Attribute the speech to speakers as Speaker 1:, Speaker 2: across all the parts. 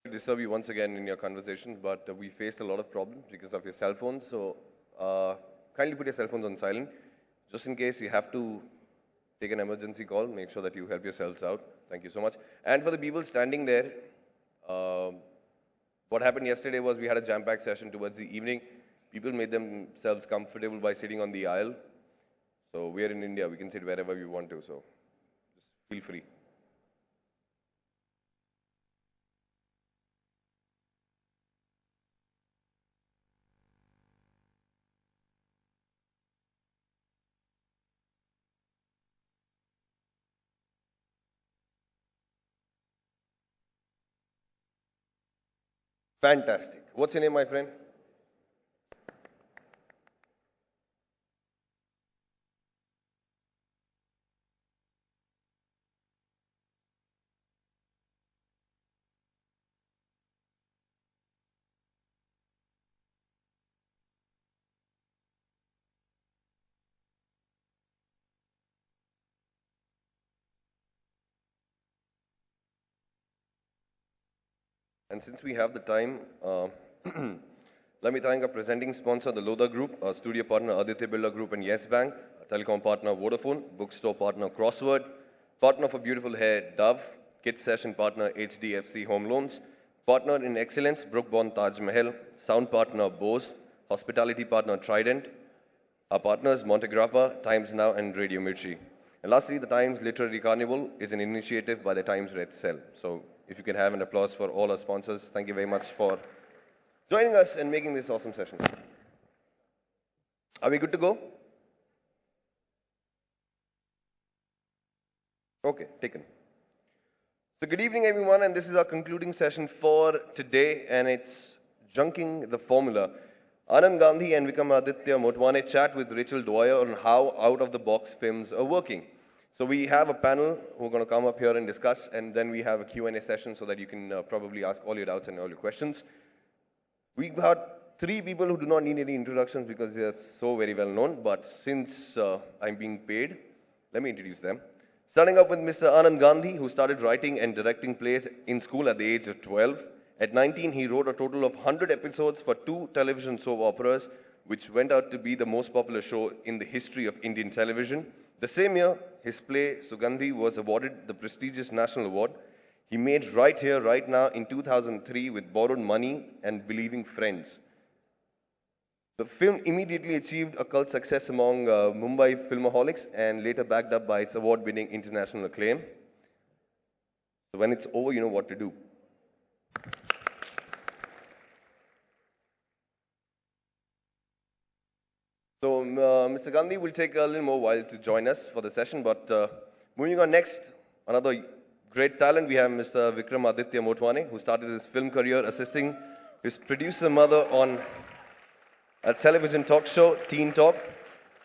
Speaker 1: Disturb you once again in your conversations, but we faced a lot of problems because of your cell phones. So kindly put your cell phones on silent, just in case you have to take an emergency call. Make sure that you help yourselves out. Thank you so much. And for the people standing there, what happened yesterday was we had a jam-packed session towards the evening. People made themselves comfortable by sitting on the aisle. So we are in India. We can sit wherever we want to. So just feel free. Fantastic. What's your name, my friend? And since we have the time, let me thank our presenting sponsor, the Lodha Group, our studio partner, Aditya Birla Group and Yes Bank, our telecom partner, Vodafone, bookstore partner, Crossword, partner for beautiful hair, Dove, kids session partner, HDFC Home Loans, partner in excellence, Brookbond Taj Mahal, sound partner, Bose, hospitality partner, Trident, our partners, Montegrappa, Times Now, and Radio Mirchi. And lastly, the Times Literary Carnival is an initiative by the Times Red Cell. So if you can have an applause for all our sponsors, thank you very much for joining us and making this awesome session. Are we good to go? Okay, taken. So good evening, everyone, and this is our concluding session for today, and it's Junking the Formula. Anand Gandhi and Vikramaditya Motwane chat with Rachel Dwyer on how out-of-the-box films are working. So we have a panel who are going to come up here and discuss, and then we have a Q&A session so that you can probably ask all your doubts and all your questions. We've got three people who do not need any introductions because they are so very well known, but since I'm being paid, let me introduce them. Starting up with Mr. Anand Gandhi, who started writing and directing plays in school at the age of 12. At 19, he wrote a total of 100 episodes for 2 television soap operas, which went out to be the most popular show in the history of Indian television. The same year, his play Sugandhi was awarded the prestigious National Award. He made Right Here, Right Now in 2003 with Borrowed Money and Believing Friends. The film immediately achieved a cult success among Mumbai filmaholics and later backed up by its award-winning international acclaim. So when it's over, you know what to do. So Mr. Gandhi will take a little more while to join us for the session, but moving on next, another great talent, we have Mr. Vikramaditya Motwane, who started his film career assisting his producer mother on a television talk show, Teen Talk.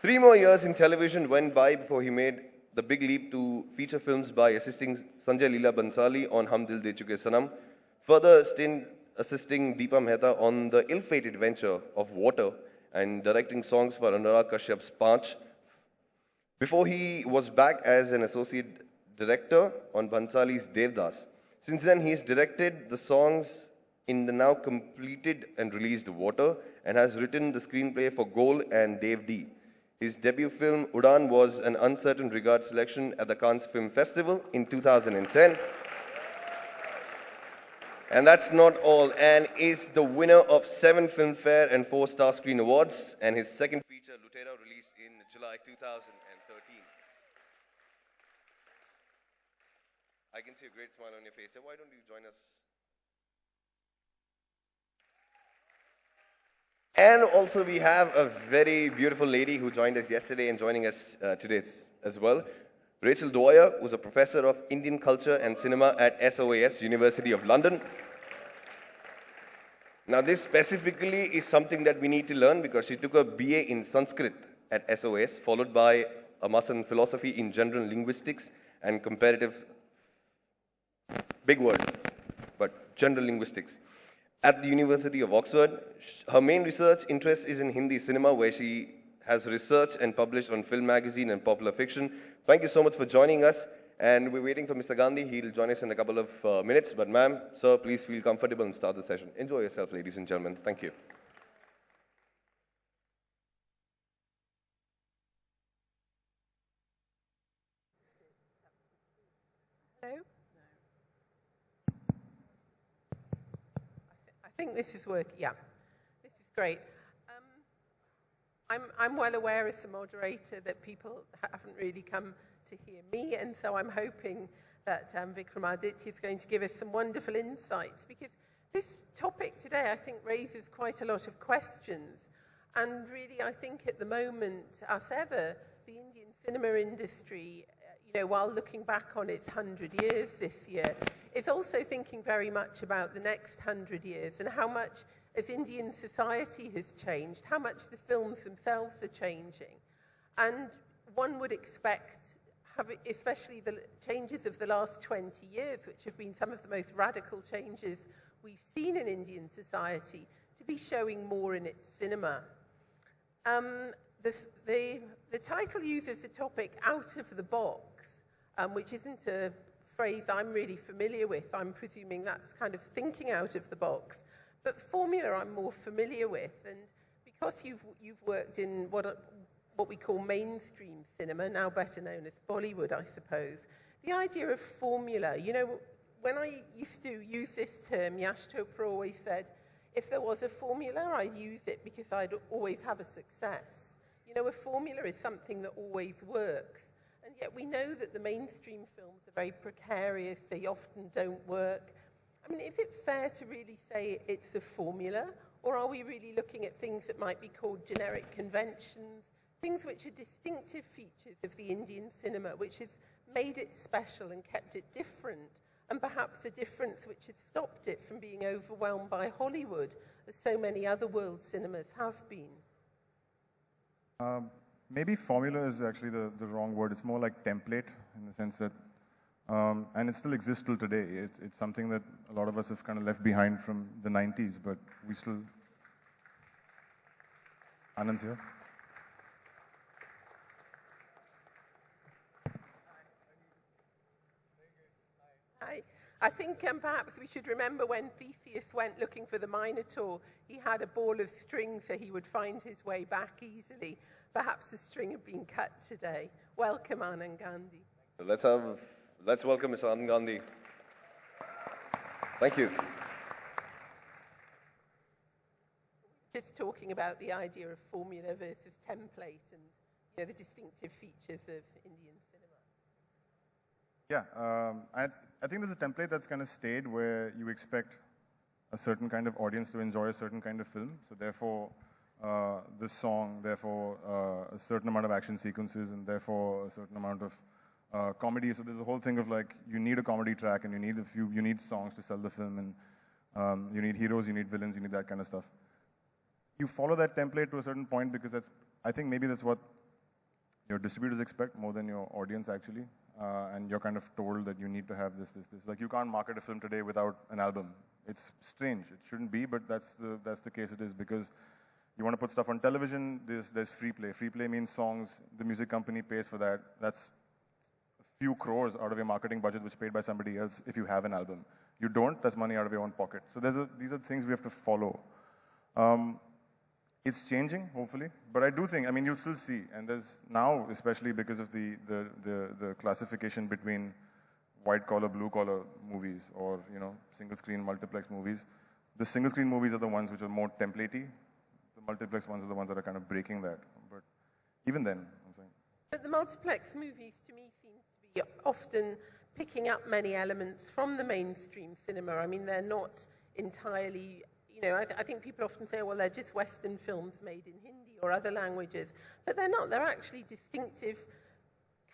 Speaker 1: 3 more years in television went by before he made the big leap to feature films by assisting Sanjay Leela Bansali on Hum Dil De Chuke Sanam, further stint assisting Deepa Mehta on the ill-fated venture of Water, and directing songs for Anurag Kashyap's Panch. Before he was back as an associate director on Bansali's Devdas. Since then, he's directed the songs in the now completed and released Water and has written the screenplay for Gol and Dev D. His debut film, Udan, was an uncertain regard selection at the Cannes Film Festival in 2010. And that's not all, and is the winner of 7 Filmfare and 4 Star Screen Awards, and his second feature, Lutera, released in July 2013. I can see a great smile on your face. So why don't you join us? And also we have a very beautiful lady who joined us yesterday and joining us today as well. Rachel Dwyer, who's a professor of Indian culture and cinema at SOAS, University of London. Now this specifically is something that we need to learn because she took a BA in Sanskrit at SOAS, followed by a Master in Philosophy in General Linguistics and Comparative, big word, but General Linguistics at the University of Oxford. Her main research interest is in Hindi cinema, where she has researched and published on film magazine and popular fiction. Thank you so much for joining us. And we're waiting for Mr. Gandhi. He'll join us in a couple of minutes. But ma'am, sir, please feel comfortable and start the session. Enjoy yourself, ladies and gentlemen. Thank you.
Speaker 2: Hello? I think this is working. Yeah, this is great. I'm well aware as the moderator that people haven't really come to hear me, and so I'm hoping that Vikramaditya is going to give us some wonderful insights, because this topic today, I think, raises quite a lot of questions. And really, I think at the moment, as ever, the Indian cinema industry, while looking back on its 100 years this year, is also thinking very much about the next 100 years and how much, as Indian society has changed, how much the films themselves are changing. And one would expect, especially the changes of the last 20 years, which have been some of the most radical changes we've seen in Indian society, to be showing more in its cinema. The title uses the topic out of the box, which isn't a phrase I'm really familiar with. I'm presuming that's kind of thinking out of the box. But formula I'm more familiar with, and because you've worked in what we call mainstream cinema, now better known as Bollywood, I suppose, the idea of formula, when I used to use this term, Yash Chopra always said, if there was a formula, I'd use it because I'd always have a success. A formula is something that always works. And yet we know that the mainstream films are very precarious, they often don't work. I mean, is it fair to really say it's a formula, or are we really looking at things that might be called generic conventions, things which are distinctive features of the Indian cinema, which has made it special and kept it different, and perhaps a difference which has stopped it from being overwhelmed by Hollywood, as so many other world cinemas have been?
Speaker 3: Maybe formula is actually the wrong word. It's more like template, in the sense that, and it still exists till today. It's something that a lot of us have kind of left behind from the 90s, but we still... Anand's here.
Speaker 2: I think perhaps we should remember when Theseus went looking for the Minotaur, he had a ball of string so he would find his way back easily. Perhaps the string had been cut today. Welcome, Anand Gandhi.
Speaker 1: Let's welcome Mr. Anand Gandhi. Thank you.
Speaker 2: Just talking about the idea of formula versus template and the distinctive features of Indian cinema.
Speaker 3: Yeah, I think there's a template that's kind of stayed where you expect a certain kind of audience to enjoy a certain kind of film. So therefore, this song, therefore, a certain amount of action sequences, and therefore a certain amount of comedy. So there's a whole thing of like, you need a comedy track, and you need songs to sell the film, and you need heroes, you need villains, you need that kind of stuff. You follow that template to a certain point because I think maybe that's what your distributors expect more than your audience actually. And you're kind of told that you need to have this. Like, you can't market a film today without an album. It's strange. It shouldn't be, but that's the case it is, because you want to put stuff on television, there's free play. Free play means songs, the music company pays for that. That's a few crores out of your marketing budget, which is paid by somebody else if you have an album. You don't, that's money out of your own pocket. So these are things we have to follow. It's changing, hopefully, but I do think, I mean, you'll still see, and there's now, especially because of the classification between white-collar, blue-collar movies, or, single-screen, multiplex movies. The single-screen movies are the ones which are more templatey. The multiplex ones are the ones that are kind of breaking that. But even then, I'm saying.
Speaker 2: But the multiplex movies, to me, seem to be often picking up many elements from the mainstream cinema. I mean, they're not entirely... I think people often say, well, they're just Western films made in Hindi or other languages. But they're not. They're actually distinctive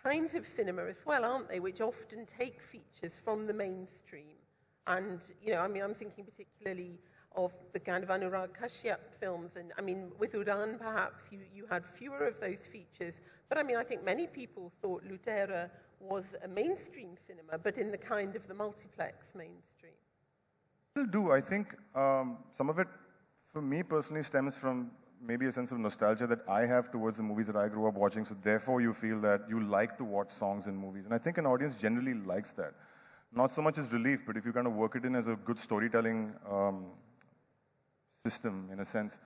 Speaker 2: kinds of cinema as well, aren't they, which often take features from the mainstream. And, I'm thinking particularly of the kind of Anurag Kashyap films. And, with Udan, perhaps, you had fewer of those features. But, I think many people thought Lutera was a mainstream cinema, but in the kind of the multiplex mainstream.
Speaker 3: Still do. I think some of it, for me personally, stems from maybe a sense of nostalgia that I have towards the movies that I grew up watching. So therefore, you feel that you like to watch songs in movies, and I think an audience generally likes that. Not so much as relief, but if you kind of work it in as a good storytelling system, in a sense,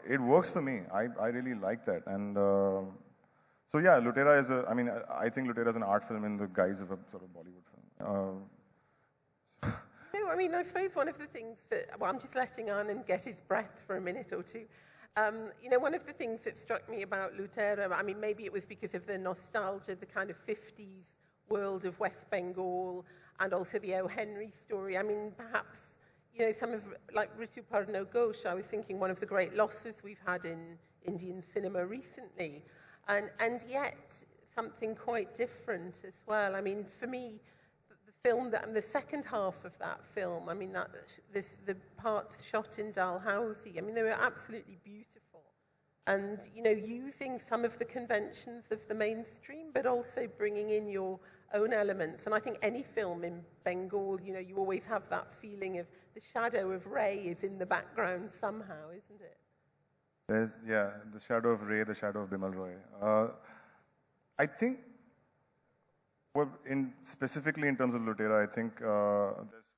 Speaker 3: it works for me. I really like that, and so yeah, Lutera is I mean, I think Lutera is an art film in the guise of a sort of Bollywood film.
Speaker 2: No, I mean, I suppose one of the things that, well, I'm just letting Anand get his breath for a minute or two. You know, one of the things that struck me about Lutera, I mean, maybe it was because of the nostalgia, the kind of 50s world of West Bengal, and also the O. Henry story. I mean, perhaps, you know, some of, like Ritu Parno Ghosh, I was thinking one of the great losses we've had in Indian cinema recently, and yet something quite different as well. I mean, for me, film that, and the second half of that film, I mean, the parts shot in Dalhousie, I mean, they were absolutely beautiful. And, you know, using some of the conventions of the mainstream, but also bringing in your own elements. And I think any film in Bengal, you know, you always have that feeling of the shadow of Ray is in the background somehow, isn't it?
Speaker 3: There's, yeah, the shadow of Ray, the shadow of Bimal Roy. I think, well, specifically in terms of Lutera, I think there's,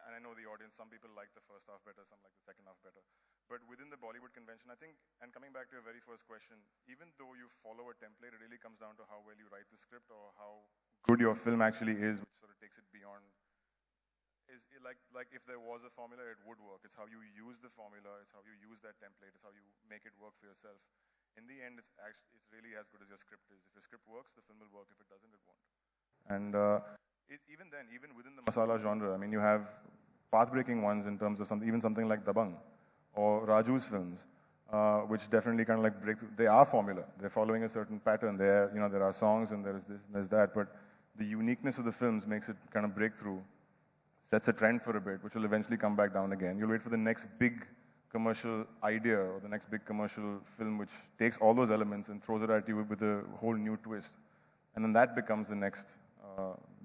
Speaker 3: and I know the audience, some people like the first half better, some like the second half better. But within the Bollywood convention, I think, and coming back to your very first question, even though you follow a template, it really comes down to how well you write the script or how good your film actually is, which sort of takes it beyond. Is it like if there was a formula, it would work. It's how you use the formula, it's how you use that template, it's how you make it work for yourself. In the end, it's really as good as your script is. If your script works, the film will work. If it doesn't, it won't. And even then, even within the masala genre, I mean, you have path-breaking ones in terms of even something like Dabang or Raju's films, which definitely kind of like break through. They are formula. They're following a certain pattern. There are songs and there's this and there's that, but the uniqueness of the films makes it kind of break through, sets a trend for a bit, which will eventually come back down again. You'll wait for the next big commercial idea or the next big commercial film which takes all those elements and throws it at you with a whole new twist. And then that becomes the next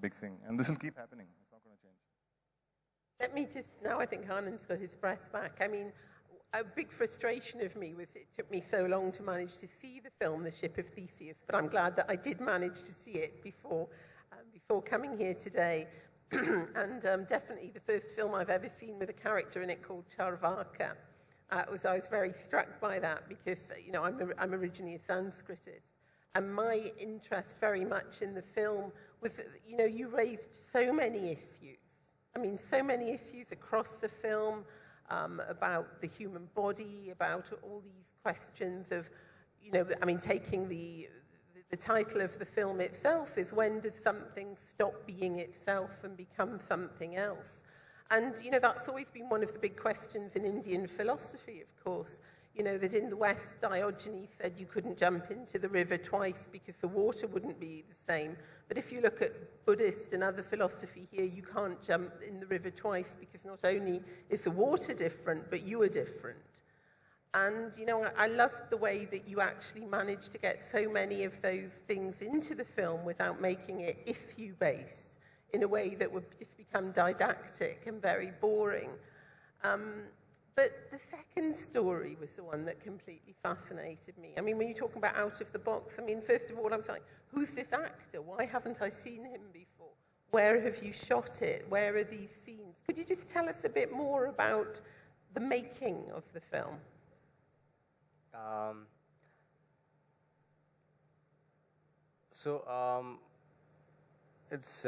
Speaker 3: big thing. And this will keep happening. It's not going to change.
Speaker 2: Let me just, now I think Anand's got his breath back. I mean, a big frustration of me was it took me so long to manage to see the film, The Ship of Theseus, but I'm glad that I did manage to see it before coming here today. And definitely the first film I've ever seen with a character in it called Charvaka. I was very struck by that because, you know, I'm originally a Sanskritist. And my interest very much in the film was, you know, you raised so many issues. I mean, so many issues across the film about the human body, about all these questions of, you know, I mean, taking the title of the film itself is when does something stop being itself and become something else? And, you know, that's always been one of the big questions in Indian philosophy, of course. You know, that in the West, Diogenes said you couldn't jump into the river twice because the water wouldn't be the same. But if you look at Buddhist and other philosophy here, you can't jump in the river twice because not only is the water different, but you are different. And, you know, I loved the way that you actually managed to get so many of those things into the film without making it issue-based in a way that would just become didactic and very boring. But the second story was the one that completely fascinated me. I mean, when you're talking about out of the box, I mean, first of all, I was like, who's this actor? Why haven't I seen him before? Where have you shot it? Where are these scenes? Could you just tell us a bit more about the making of the film?
Speaker 4: It's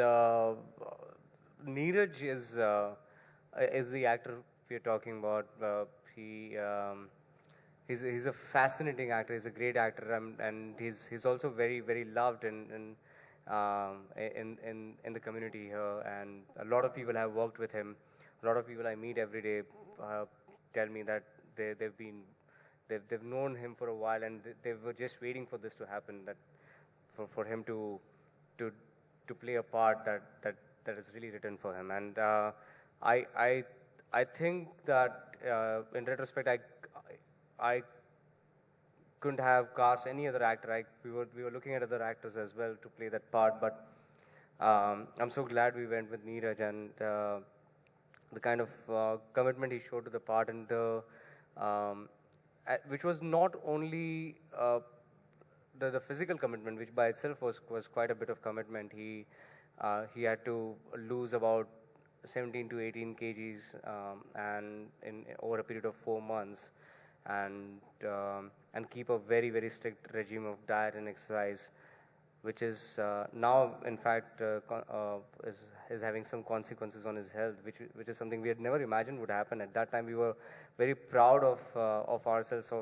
Speaker 4: Neeraj is the actor we're talking about. He's a fascinating actor. He's a great actor, and he's also very, very loved in the community here. And a lot of people have worked with him. A lot of people I meet every day tell me that they've known him for a while, and they were just waiting for this to happen. That for him to play a part that is really written for him. And I think that in retrospect, I couldn't have cast any other actor. We were looking at other actors as well to play that part, but I'm so glad we went with Neeraj, and the kind of commitment he showed to the part, and which was not only the physical commitment, which by itself was quite a bit of commitment. He had to lose about 17 to 18 kgs and in over a period of 4 months, and keep a very, very strict regime of diet and exercise, which is now in fact is having some consequences on his health, which is something we had never imagined would happen. At that time we were very proud of ourselves,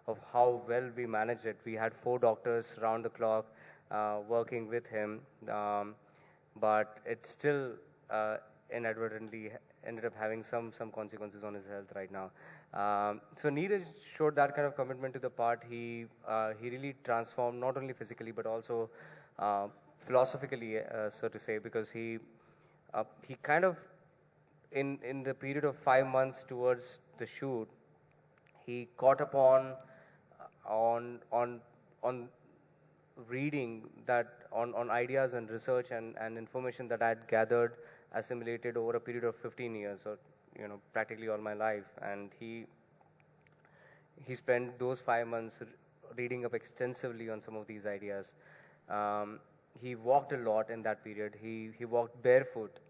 Speaker 4: of how well we managed it. We had 4 doctors round the clock working with him, but it still inadvertently ended up having some consequences on his health right now. So Neeraj showed that kind of commitment to the part. He really transformed, not only physically but also philosophically, so to say, because he kind of in the period of 5 months towards the shoot, he caught up on reading that on ideas and research and information that I had gathered, assimilated over a period of 15 years, or practically all my life. And he spent those 5 months reading up extensively on some of these ideas. He walked a lot in that period. He walked barefoot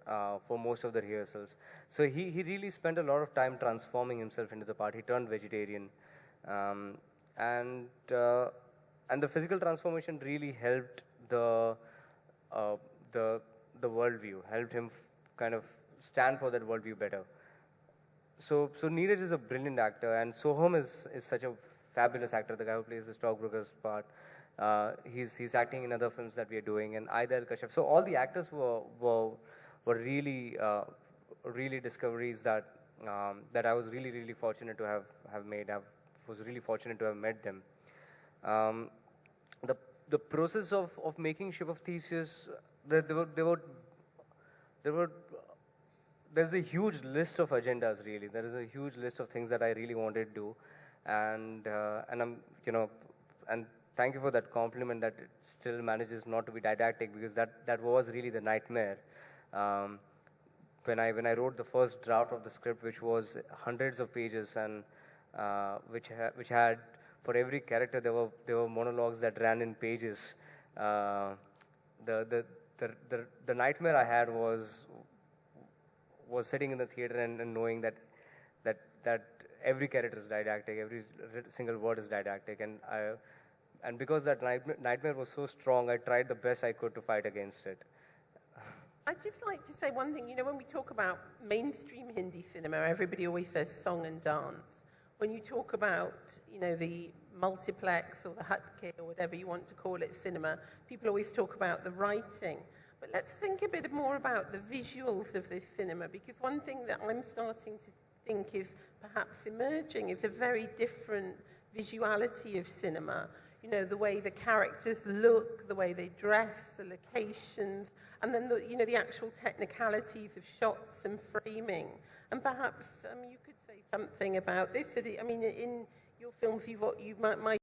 Speaker 4: for most of the rehearsals. So he really spent a lot of time transforming himself into the part. He turned vegetarian, and the physical transformation really helped the worldview, helped him kind of stand for that worldview better. So Neeraj is a brilliant actor, and Soham is such a fabulous actor, the guy who plays the stockbroker's part. He's acting in other films that we are doing, and Aida Al-Kashaf. So all the actors were really really discoveries that I was really fortunate to have made. I was really fortunate to have met them. The process of making Ship of Theseus, there's a huge list of agendas, really. There is a huge list of things that I really wanted to do, and I'm and thank you for that compliment that it still manages not to be didactic, because that was really the nightmare. When I wrote the first draft of the script, which was hundreds of pages, and which had, for every character there were monologues that ran in pages. The nightmare I had was sitting in the theater and knowing that every character is didactic, every single word is didactic, and because that nightmare was so strong, I tried the best I could to fight against it.
Speaker 2: I'd just like to say one thing. When we talk about mainstream Hindi cinema, everybody always says song and dance. When you talk about, the multiplex or the Hatke or whatever you want to call it, cinema, people always talk about the writing. But let's think a bit more about the visuals of this cinema, because one thing that I'm starting to think is perhaps emerging is a very different visuality of cinema. The way the characters look, the way they dress, the locations, and then the actual technicalities of shots and framing. And perhaps you could say something about this. In your films, you might